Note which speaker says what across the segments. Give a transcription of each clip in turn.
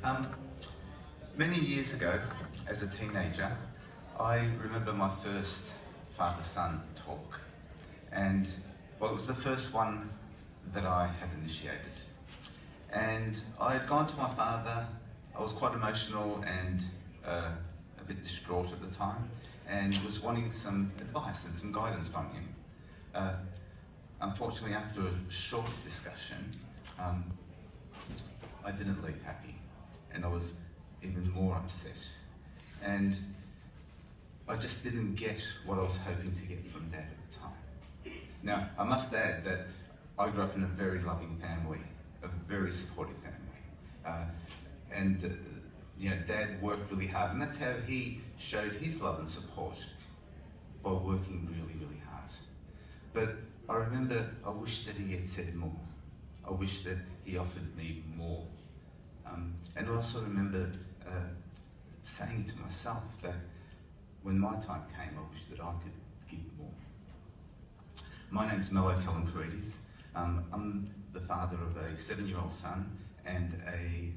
Speaker 1: Um, Many years ago, as a teenager, I remember my first father-son talk. And, well, it was the first one that I had initiated. And I had gone to my father. I was quite emotional and a bit distraught at the time, and was wanting some advice and some guidance from him. Unfortunately, after a short discussion, I didn't leave happy, and I was even more upset. And I just didn't get what I was hoping to get from Dad at the time. Now, I must add that I grew up in a very loving family, a very supportive family. You know, Dad worked really hard, and that's how he showed his love and support, by working really, really hard. But I remember I wish that he had said more. I wish that he offered me more. And I also remember saying to myself that when my time came, I wish that I could give more. My name's Melo Kalemkeridis. I'm the father of a 7-year-old son and a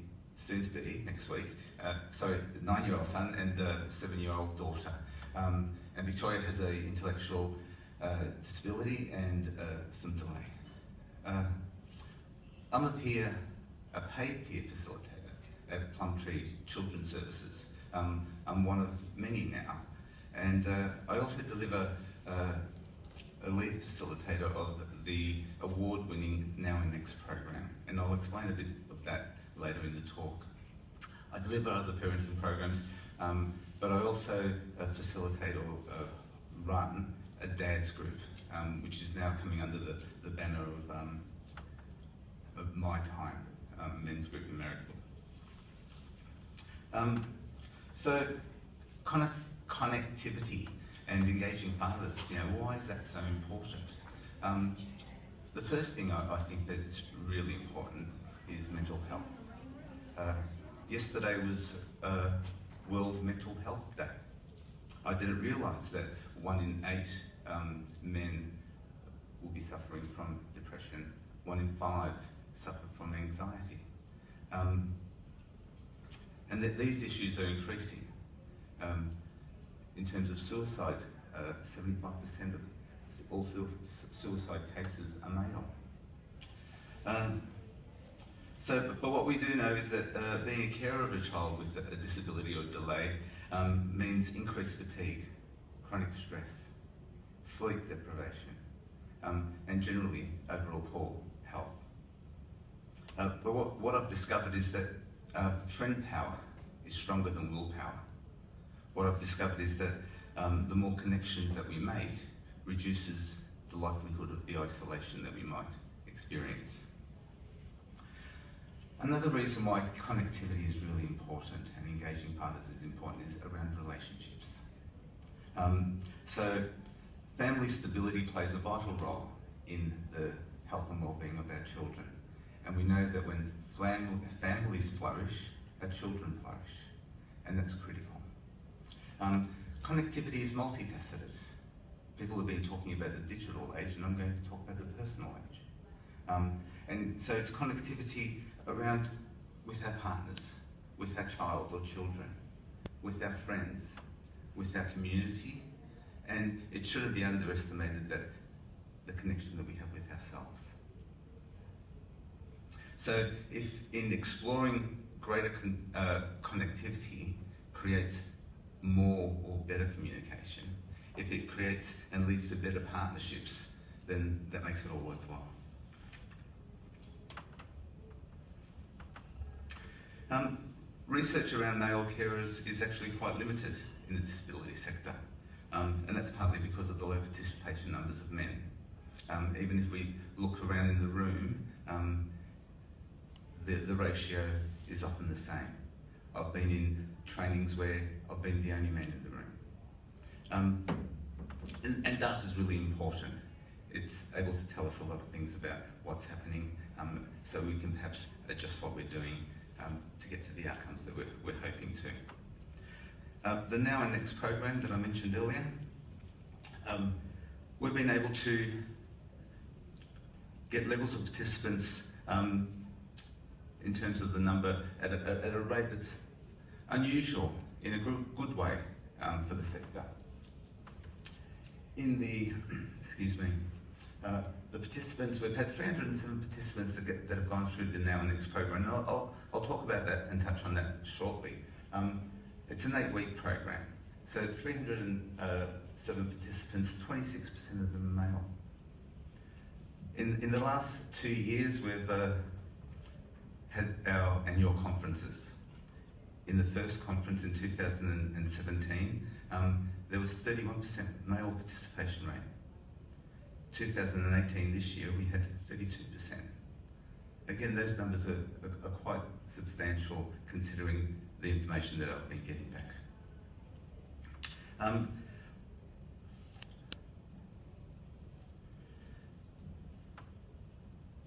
Speaker 1: soon-to-be, next week, 9-year-old son and a 7-year-old daughter. And Victoria has an intellectual disability and some delay. I'm a paid peer facilitator at Plumtree Children's Services. I'm one of many now, and I also deliver a lead facilitator of the award-winning Now and Next program, and I'll explain a bit of that later in the talk. I deliver other parenting programs, but I also facilitate or run a dad's group, which is now coming under the banner of My Time, men's group in Marrickville. So, connectivity and engaging fathers, you know, why is that so important? The first thing I think that's really important is mental health. Yesterday was World Mental Health Day. I didn't realise that 1 in 8 men will be suffering from depression, 1 in 5 suffer from anxiety. And that these issues are increasing. In terms of suicide, 75% of all suicide cases are male. But what we do know is that being a carer of a child with a disability or delay means increased fatigue, chronic stress, sleep deprivation, and generally overall poor health. But what I've discovered is that friend power is stronger than willpower. What I've discovered is that the more connections that we make reduces the likelihood of the isolation that we might experience. Another reason why connectivity is really important and engaging fathers is important is around relationships. So family stability plays a vital role in the health and well-being of our children. And we know that when families flourish, our children flourish, and that's critical. Connectivity is multifaceted. People have been talking about the digital age, and I'm going to talk about the personal age. And so it's connectivity around with our partners, with our child or children, with our friends, with our community, and it shouldn't be underestimated that the connection that we have with ourselves. So if in exploring greater connectivity creates more or better communication, if it creates and leads to better partnerships, then that makes it all worthwhile. Research around male carers is actually quite limited in the disability sector, and that's partly because of the low participation numbers of men. Even if we look around in the room, the ratio is often the same. I've been in trainings where I've been the only man in the room. And data is really important. It's able to tell us a lot of things about what's happening, so we can perhaps adjust what we're doing to get to the outcomes that we're hoping to. The Now and Next program that I mentioned earlier, we've been able to get levels of participants in terms of the number at a rate that's unusual in a good way for the sector. In the, excuse me, the participants, we've had 307 participants that have gone through the Now and Next program, and I'll talk about that and touch on that shortly. It's an 8-week program, so 307 participants, 26% of them male. In the last 2 years, we've had our annual conferences. In the first conference in 2017, there was 31% male participation rate. 2018, this year, we had 32%. Again, those numbers are quite substantial considering the information that I've been getting back.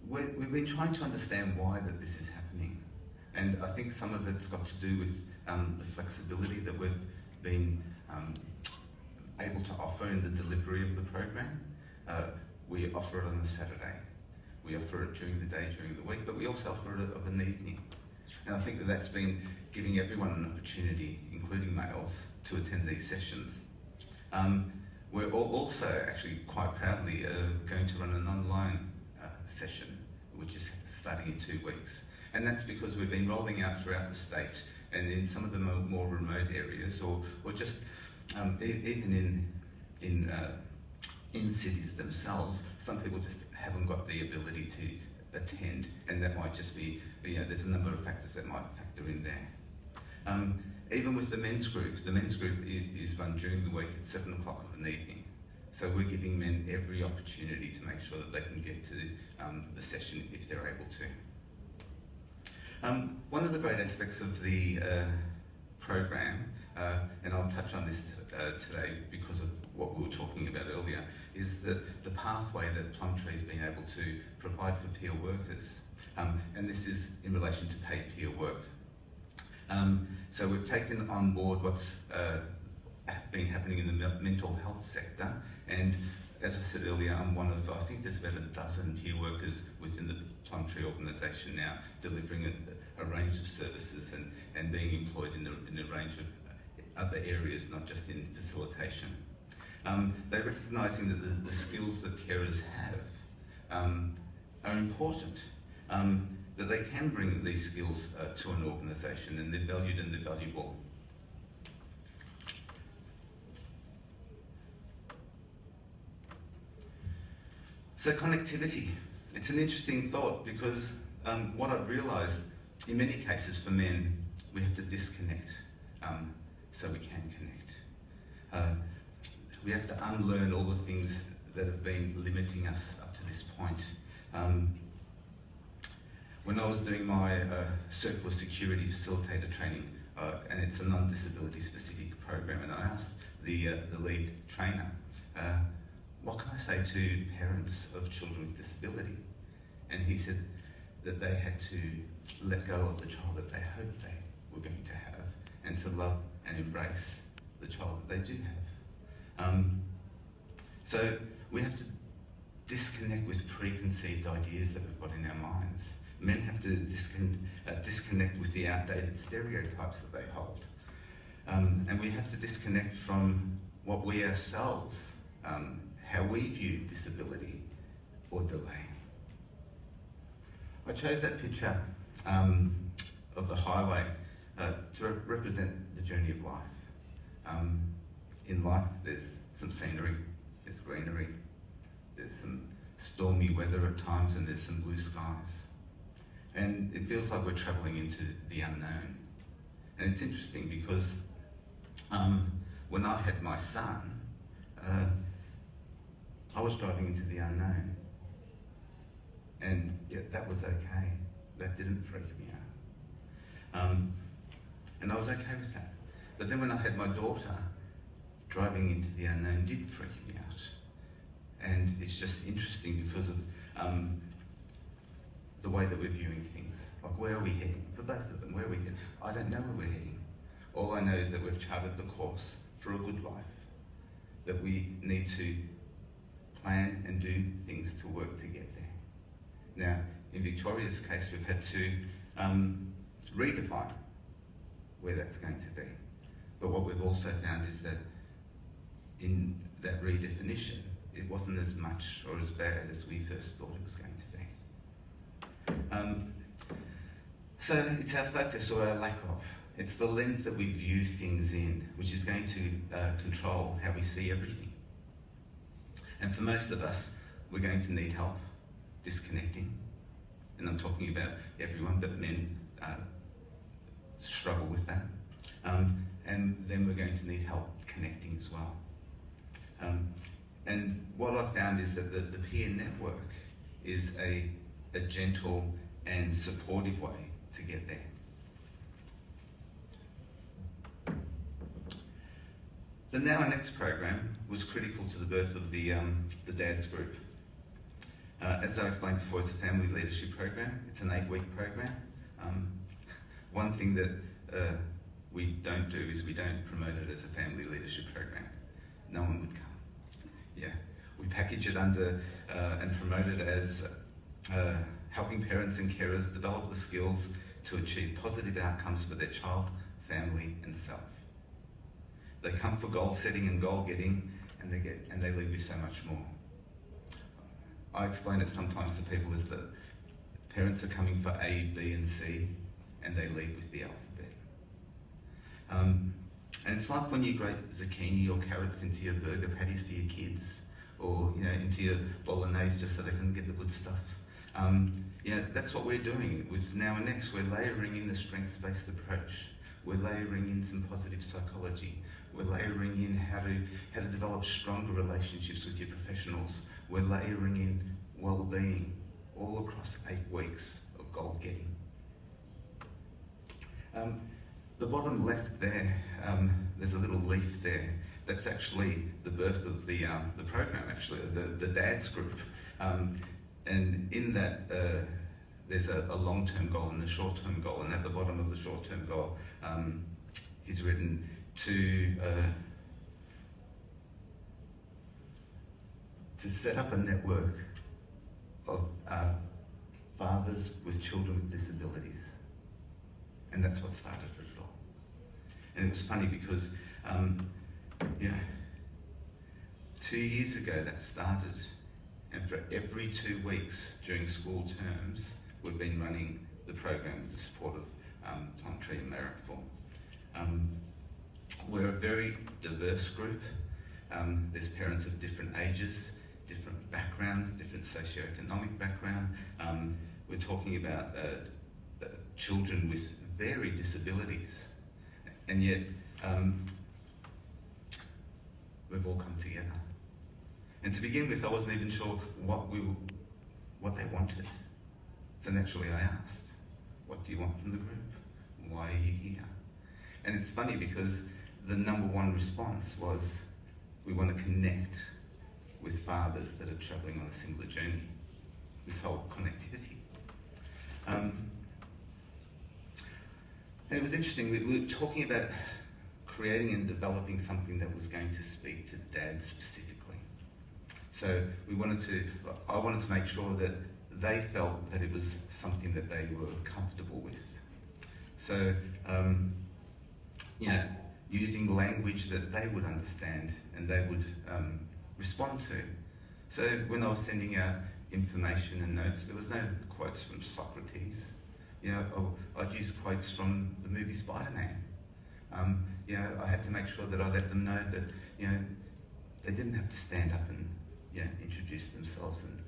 Speaker 1: We've been trying to understand why that this is happening, and I think some of it's got to do with the flexibility that we've been able to offer in the delivery of the program. We offer it on a Saturday, we offer it during the day, during the week, but we also offer it of an evening. And I think that that's been giving everyone an opportunity, including males, to attend these sessions. We're also actually quite proudly going to run an online session, which is starting in 2 weeks. And that's because we've been rolling out throughout the state and in some of the more remote areas, or just even in cities themselves, some people just haven't got the ability to attend, and that might just be, there's a number of factors that might factor in there. Even with the men's group is run during the week at 7 o'clock of an evening. So we're giving men every opportunity to make sure that they can get to the session if they're able to. One of the great aspects of the program, and I'll touch on this today because of what we were talking about earlier, is the pathway that Plumtree's been able to provide for peer workers. And this is in relation to paid peer work. So we've taken on board what's been happening in the mental health sector, and as I said earlier, I'm one of, I think there's about a dozen peer workers within the Plumtree organisation now, delivering a range of services and being employed in a range of other areas, not just in facilitation. They're recognising that the skills that carers have are important, that they can bring these skills to an organisation, and they're valued and they're valuable. So connectivity, it's an interesting thought because what I've realised, in many cases for men, we have to disconnect so we can connect. We have to unlearn all the things that have been limiting us up to this point. When I was doing my circular security facilitator training, and it's a non-disability specific program, and I asked the lead trainer, what can I say to parents of children with disability? And he said that they had to let go of the child that they hoped they were going to have, and to love and embrace the child that they do have. So we have to disconnect with preconceived ideas that we've got in our minds. Men have to disconnect with the outdated stereotypes that they hold. And we have to disconnect from what we ourselves, how we view disability or delay. I chose that picture of the highway to represent the journey of life. In life, there's some scenery, there's greenery, there's some stormy weather at times, and there's some blue skies. And it feels like we're travelling into the unknown. And it's interesting because when I had my son, I was driving into the unknown. And yet that was okay. That didn't freak me out. And I was okay with that. But then when I had my daughter, driving into the unknown did freak me out. And it's just interesting because of the way that we're viewing things. Like, where are we heading? For both of them, where are we heading? I don't know where we're heading. All I know is that we've charted the course for a good life. That we need to plan and do things to work to get there. Now, in Victoria's case, we've had to redefine where that's going to be. But what we've also found is that in that redefinition, it wasn't as much or as bad as we first thought it was going to be. So it's our focus or our lack of. It's the lens that we view things in, which is going to control how we see everything. And for most of us, we're going to need help disconnecting. And I'm talking about everyone, but men struggle with that. And then we're going to need help connecting as well. And what I've found is that the peer network is a gentle and supportive way to get there. The Now and Next program was critical to the birth of the Dads group. As I explained before, it's a family leadership program. It's an 8-week program. One thing that we don't do is we don't promote it as a family leadership program. No one would come. Yeah, we package it under and promote it as helping parents and carers develop the skills to achieve positive outcomes for their child, family, and self. They come for goal setting and goal getting, and they leave with so much more. I explain it sometimes to people as that parents are coming for A, B, and C, and they leave with the alphabet. And it's like when you grate zucchini or carrots into your burger patties for your kids, or into your bolognese just so they can get the good stuff. That's what we're doing with Now and Next. We're layering in the strengths-based approach. We're layering in some positive psychology. We're layering in how to develop stronger relationships with your professionals. We're layering in wellbeing all across 8 weeks of goal getting. The bottom left there, there's a little leaf there. That's actually the birth of the program, actually, the Dads group. And in that, there's a long-term goal and a short-term goal. And at the bottom of the short-term goal, he's written to set up a network of fathers with children with disabilities. And that's what started it all. And it was funny because, 2 years ago that started, and for every 2 weeks during school terms, we've been running the program with the support of Tom Tree and Marrickville. We're a very diverse group. There's parents of different ages, different backgrounds, different socioeconomic background. We're talking about children with varied disabilities, and yet we've all come together. And to begin with, I wasn't even sure what they wanted. So naturally I asked, what do you want from the group? Why are you here? And it's funny because the number one response was, we want to connect with fathers that are travelling on a similar journey. This whole connectivity. And it was interesting, we were talking about creating and developing something that was going to speak to dads specifically. So I wanted to make sure that they felt that it was something that they were comfortable with. So, using language that they would understand and they would respond to. So when I was sending out information and notes, there was no quotes from Socrates. I'd use quotes from the movie Spider-Man. I had to make sure that I let them know that, they didn't have to stand up and, introduce themselves and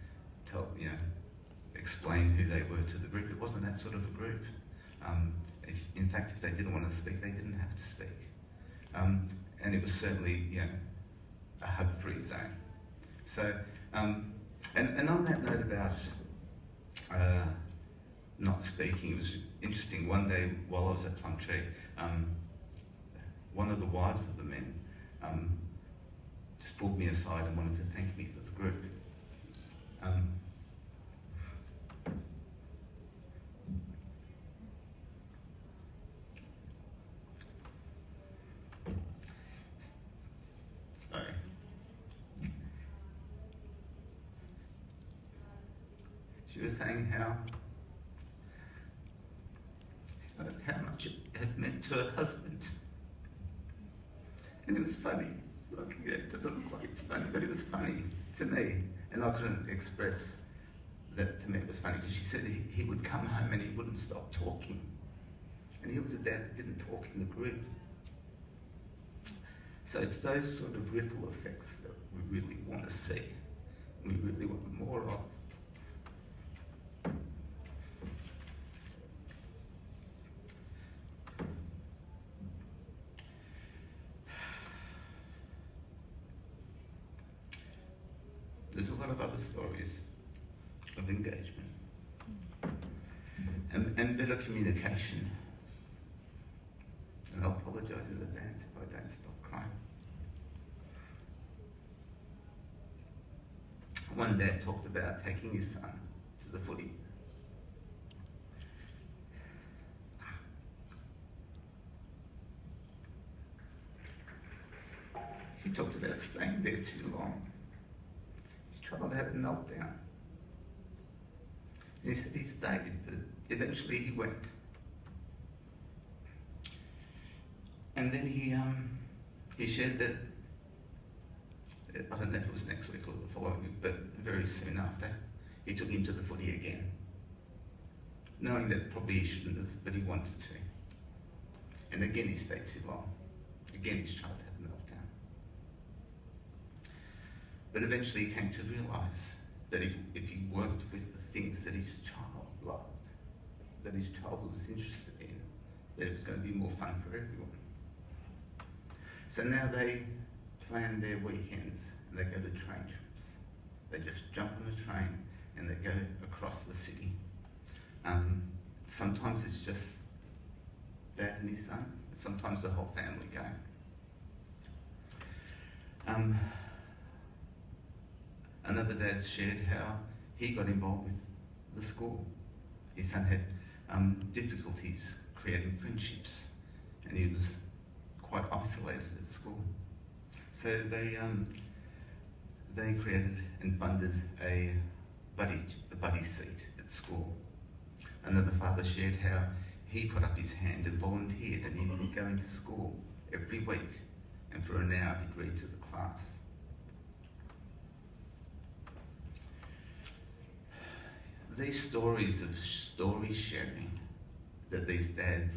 Speaker 1: tell, explain who they were to the group. It wasn't that sort of a group. In fact, if they didn't want to speak, they didn't have to speak. And it was certainly, a hug-free zone. So, and on that note about not speaking, it was interesting. One day while I was at Plumtree, one of the wives of the men just pulled me aside and wanted to thank me for the group. She was saying how had meant to her husband. And it was funny. Like, yeah, it doesn't look like it's funny, but it was funny to me. And I couldn't express that to me it was funny, because she said he would come home and he wouldn't stop talking. And he was a dad that didn't talk in the group. So it's those sort of ripple effects that we really want to see. We really want more of. There's a lot of other stories of engagement and better communication. And I'll apologise in advance if I don't stop crying. One dad talked about taking his son to the footy. He talked about staying there too long. His child had a meltdown. He said he stayed, but eventually he went. And then he shared that, I don't know if it was next week or the following week, but very soon after, he took him to the footy again. Knowing that probably he shouldn't have, but he wanted to. And again he stayed too long. Again his child had a meltdown. But eventually he came to realise that if he worked with the things that his child loved, that his child was interested in, that it was going to be more fun for everyone. So now they plan their weekends and they go to train trips. They just jump on a train and they go across the city. Sometimes it's just dad and his son. Sometimes the whole family go. Another dad shared how he got involved with the school. His son had difficulties creating friendships, and he was quite isolated at school. So they created and funded a buddy seat at school. Another father shared how he put up his hand and volunteered, and he would go into school every week, and for an hour he'd read to the class. These stories of story sharing that these dads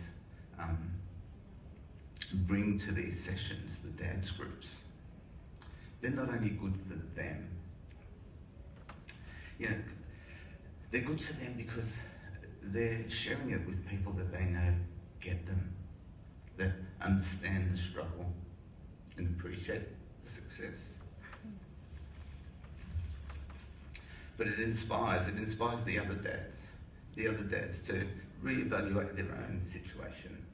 Speaker 1: bring to these sessions, the dads groups, they're not only good for them, they're good for them because they're sharing it with people that they know get them, that understand the struggle and appreciate the success. But it inspires the other dads to reevaluate their own situation,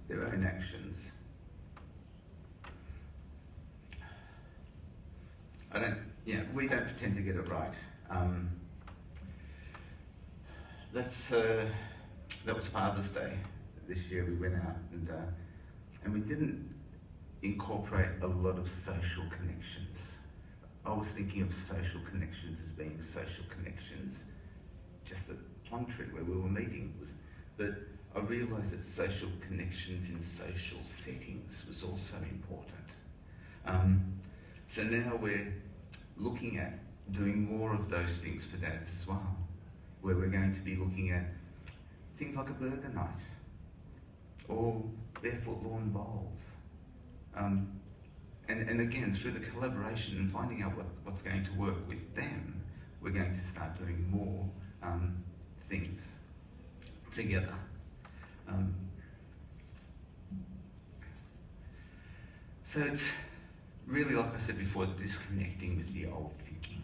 Speaker 1: their own actions. We don't pretend to get it right. That was Father's Day this year. We went out and we didn't incorporate a lot of social connections. I was thinking of social connections as being social connections just at Plumtree where we were meeting. But I realised that social connections in social settings was also important. So now we're looking at doing more of those things for dads as well, where we're going to be looking at things like a burger night or barefoot lawn bowls. And again, through the collaboration and finding out what's going to work with them, we're going to start doing more things together. So it's really, like I said before, disconnecting with the old thinking.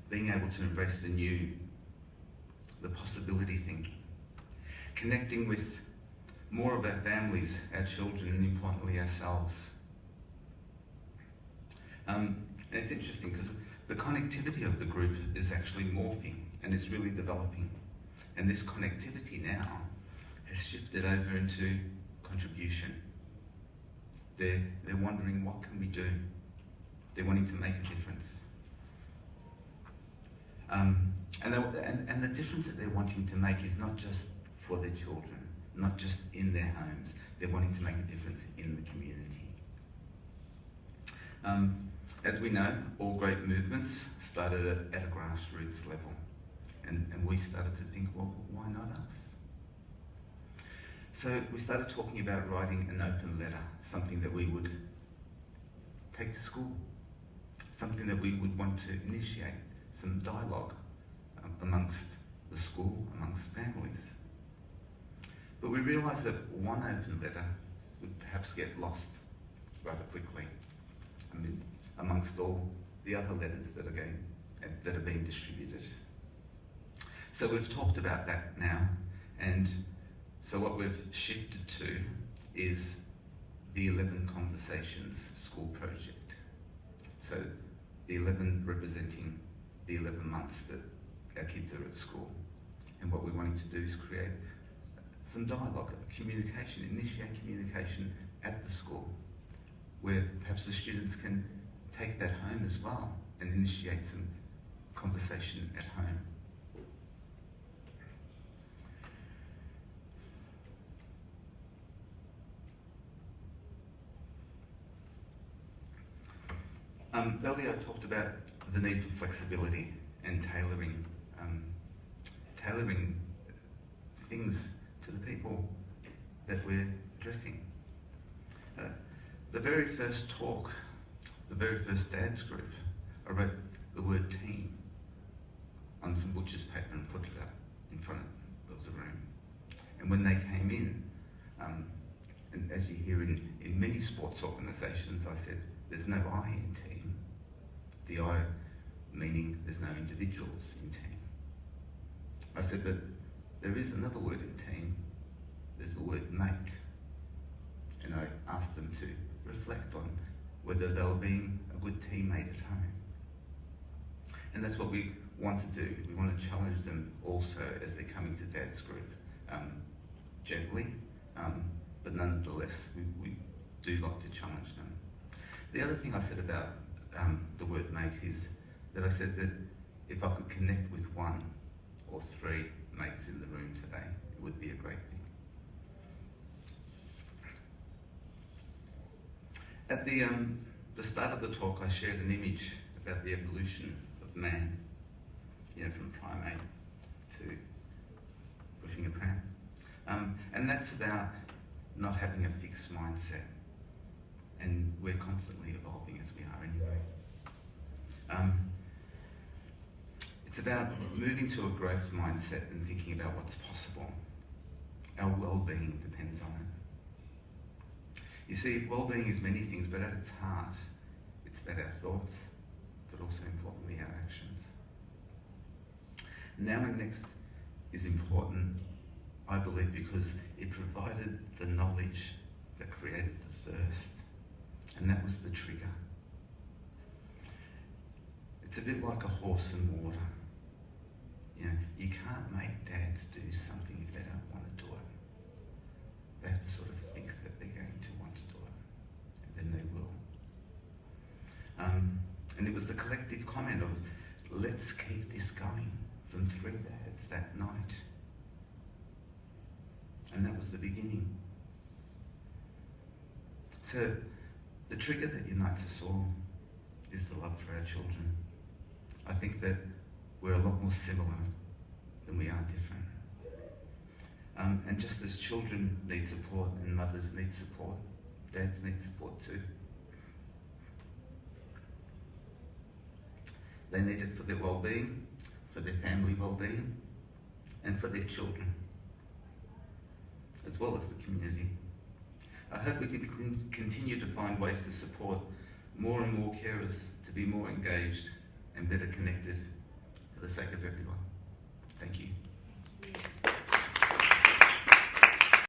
Speaker 1: Being able to embrace the new, the possibility thinking. Connecting with more of our families, our children, and importantly ourselves. And it's interesting because the connectivity of the group is actually morphing and it's really developing. And this connectivity now has shifted over into contribution. They're wondering, what can we do? They're wanting to make a difference. And the difference that they're wanting to make is not just for their children, not just in their homes. They're wanting to make a difference in the community. As we know, all great movements started at a grassroots level. And we started to think, well, why not us? So we started talking about writing an open letter, something that we would take to school, something that we would want to initiate, some dialogue amongst the school, amongst families. But we realised that one open letter would perhaps get lost rather quickly amongst all the other letters that are being distributed. So we've talked about that now, and so what we've shifted to is the 11 Conversations School Project. So the 11 representing the 11 months that our kids are at school. And what we're wanting to do is create some dialogue, communication, initiate communication at the school, where perhaps the students can take that home as well and initiate some conversation at home. Earlier I talked about the need for flexibility and tailoring things to the people that we're addressing. The very first talk, the very first dad's group, I wrote the word team on some butcher's paper and put it up in front of the room. And when they came in, and as you hear in many sports organisations, I said, there's no I in team. The I meaning there's no individuals in team. I said, but there is another word in team. There's the word mate. And I asked them to reflect on whether they were being a good teammate at home. And that's what we want to do. We want to challenge them also as they're coming to Dad's group, gently, but nonetheless, we do like to challenge them. The other thing I said about the word mate is that I said that if I could connect with one or three mates in the room today, it would be a great thing. At the start of the talk, I shared an image about the evolution of man, from primate to pushing a pram. And that's about not having a fixed mindset. And we're constantly evolving as we are anyway. It's about moving to a growth mindset and thinking about what's possible. Our well-being depends on it. You see, well-being is many things, but at its heart, it's about our thoughts, but also importantly, our actions. Now and Next is important, I believe, because it provided the knowledge that created the thirst, and that was the trigger. It's a bit like a horse and water. You can't make dads do something if they don't want to do it. They have to sort of think that they're going to want to do it, and then they will. And it was the collective comment of, let's keep this going, from 3 dads that night. And that was the beginning. So the trigger that unites us all is the love for our children. I think that we're a lot more similar than we are different. And just as children need support and mothers need support, dads need support too. They need it for their well-being, for their family well-being, and for their children, as well as the community. I hope we can continue to find ways to support more and more carers to be more engaged and better connected for the sake of everyone. Thank you.